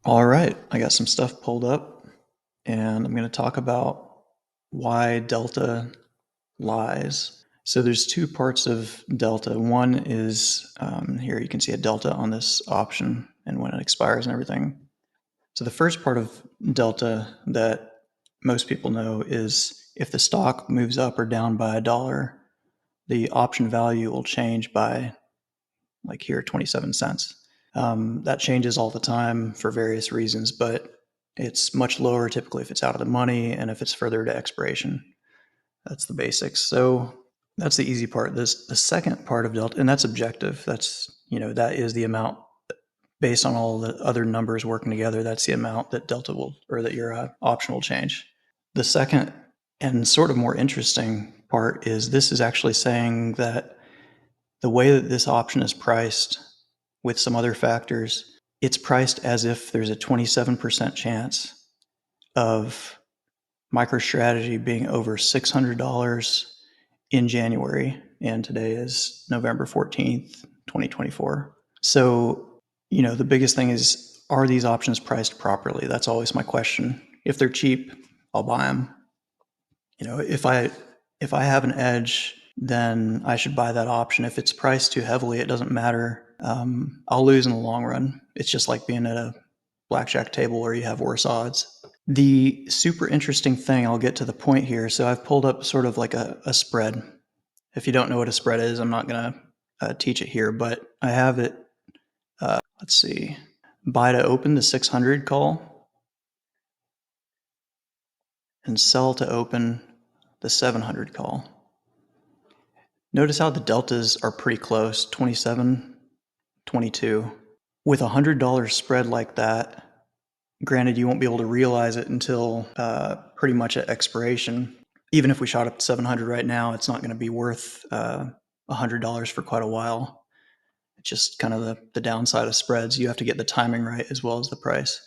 All right, I got some stuff pulled up, and I'm going to talk about why delta lies. So there's two parts of delta. One is here you can see a delta on this option and when it expires and everything. So the first part of delta that most people know is if the stock moves up or down by $1, the option value will change by, like here, 27 cents. That changes all the time for various reasons, but it's much lower typically if it's out of the money and if it's further to expiration. That's the basics. So that's the easy part. The second part of delta, and that's objective. That's, that is the amount based on all the other numbers working together. That's the amount that delta will, or that your option will change. The second and sort of more interesting part is this is actually saying that the way that this option is priced with some other factors, it's priced as if there's a 27% chance of MicroStrategy being over $600 in January, and today is November 14th, 2024. So, the biggest thing is, are these options priced properly? That's always my question. If they're cheap, I'll buy them. If I have an edge, then I should buy that option. If it's priced too heavily, it doesn't matter. I'll lose in the long run. It's just like being at a blackjack table where you have worse odds. The super interesting thing, I'll get to the point here. So I've pulled up sort of like a spread. If you don't know what a spread is, I'm not going to teach it here, but I have it. Let's see. Buy to open, the 600 call, and sell to open, the 700 call. Notice how the deltas are pretty close, 27, 22. With a $100 spread like that, granted you won't be able to realize it until pretty much at expiration. Even if we shot up to 700 right now, it's not going to be worth $100 for quite a while. It's just kind of the downside of spreads. You have to get the timing right as well as the price.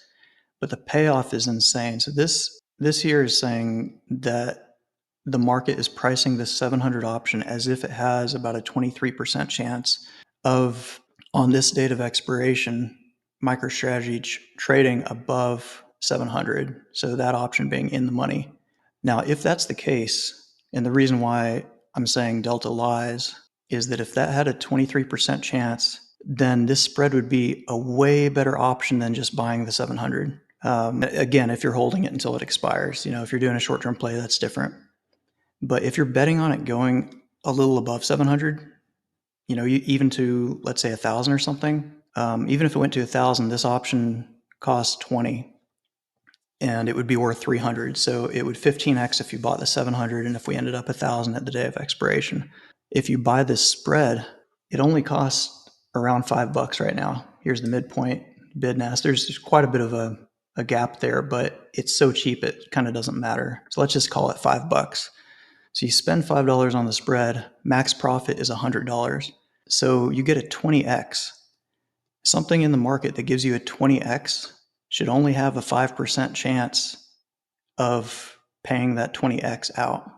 But the payoff is insane. So this here is saying that the market is pricing this 700 option as if it has about a 23% chance of, on this date of expiration, MicroStrategy trading above 700. So that option being in the money. Now, if that's the case, and the reason why I'm saying delta lies is that if that had a 23% chance, then this spread would be a way better option than just buying the 700. Again, if you're holding it until it expires, if you're doing a short-term play, that's different. But if you're betting on it going a little above 700, even to, let's say, 1,000 or something, even if it went to 1,000, this option costs 20 and it would be worth 300. So it would 15x if you bought the 700 and if we ended up 1,000 at the day of expiration. If you buy this spread, it only costs around $5 right now. Here's the midpoint bid and ask. There's quite a bit of a gap there, but it's so cheap it kind of doesn't matter. So let's just call it $5. So you spend $5 on the spread, max profit is $100. So you get a 20x. Something in the market that gives you a 20x should only have a 5% chance of paying that 20x out.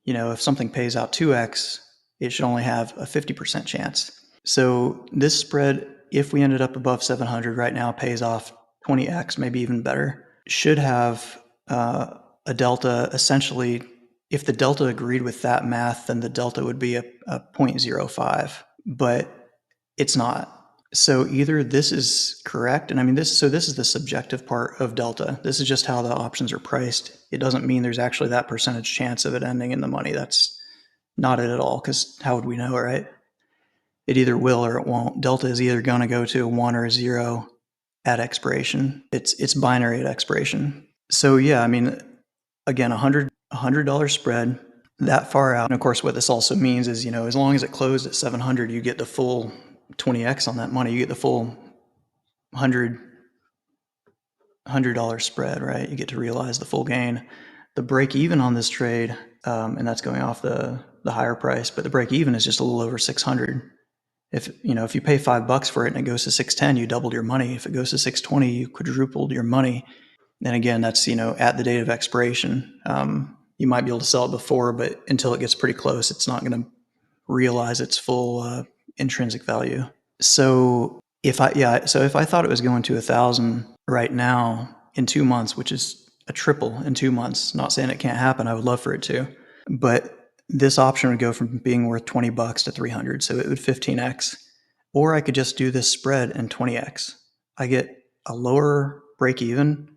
If something pays out 2x, it should only have a 50% chance. So this spread, if we ended up above 700 right now, pays off 20x, maybe even better. Should have a delta essentially. If the delta agreed with that math, then the delta would be a 0.05, but it's not. So either this is correct, and this is the subjective part of delta. This is just how the options are priced. It doesn't mean there's actually that percentage chance of it ending in the money. That's not it at all, because how would we know, right? It either will or it won't. Delta is either going to go to a 1 or a 0 at expiration. It's binary at expiration. So yeah, again, $100 spread that far out. And of course, what this also means is, as long as it closed at 700, you get the full 20x on that money. You get the full $100 spread, right? You get to realize the full gain. The break even on this trade, and that's going off the higher price, but the break even is just a little over 600. If you pay $5 for it and it goes to 610, you doubled your money. If it goes to 620, you quadrupled your money. And again, that's, at the date of expiration. You might be able to sell it before, but until it gets pretty close, it's not going to realize its full intrinsic value. So So if I thought it was going to 1,000 right now in 2 months, which is a triple in 2 months, not saying it can't happen, I would love for it to, but this option would go from being worth 20 bucks to 300, so it would 15x. Or I could just do this spread and 20x. I get a lower break even.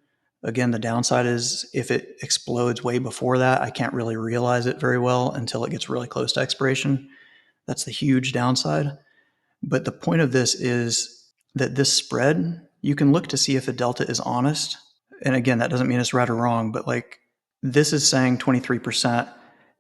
Again, the downside is if it explodes way before that, I can't really realize it very well until it gets really close to expiration. That's the huge downside. But the point of this is that this spread, you can look to see if the delta is honest. And again, that doesn't mean it's right or wrong, but like this is saying 23%.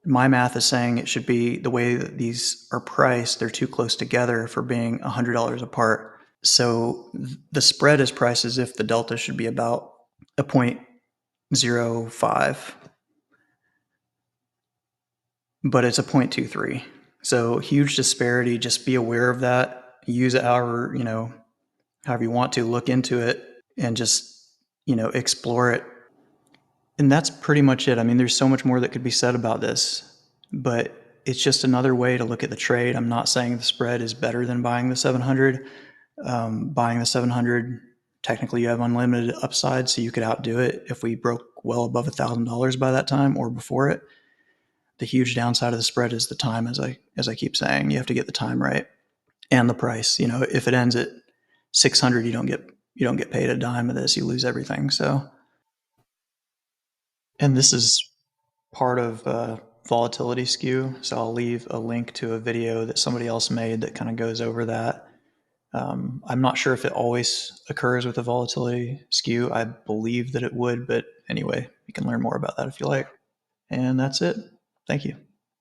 My math is saying it should be the way that these are priced, they're too close together for being $100 apart. So the spread is priced as if the delta should be about a 0.05, but it's a 0.23. So huge disparity. Just be aware of that. Use it however you want to, look into it and just explore it. And that's pretty much it. I mean, there's so much more that could be said about this, but it's just another way to look at the trade. I'm not saying the spread is better than buying the 700. Buying the 700, technically you have unlimited upside, so you could outdo it if we broke well above $1,000 by that time or before it. The huge downside of the spread is the time, as I keep saying. You have to get the time right and the price. If it ends at 600, you don't get paid a dime of this. You lose everything. So, and this is part of Volatility Skew. So I'll leave a link to a video that somebody else made that kind of goes over that. I'm not sure if it always occurs with a volatility skew. I believe that it would, but anyway, you can learn more about that if you like. And that's it. Thank you.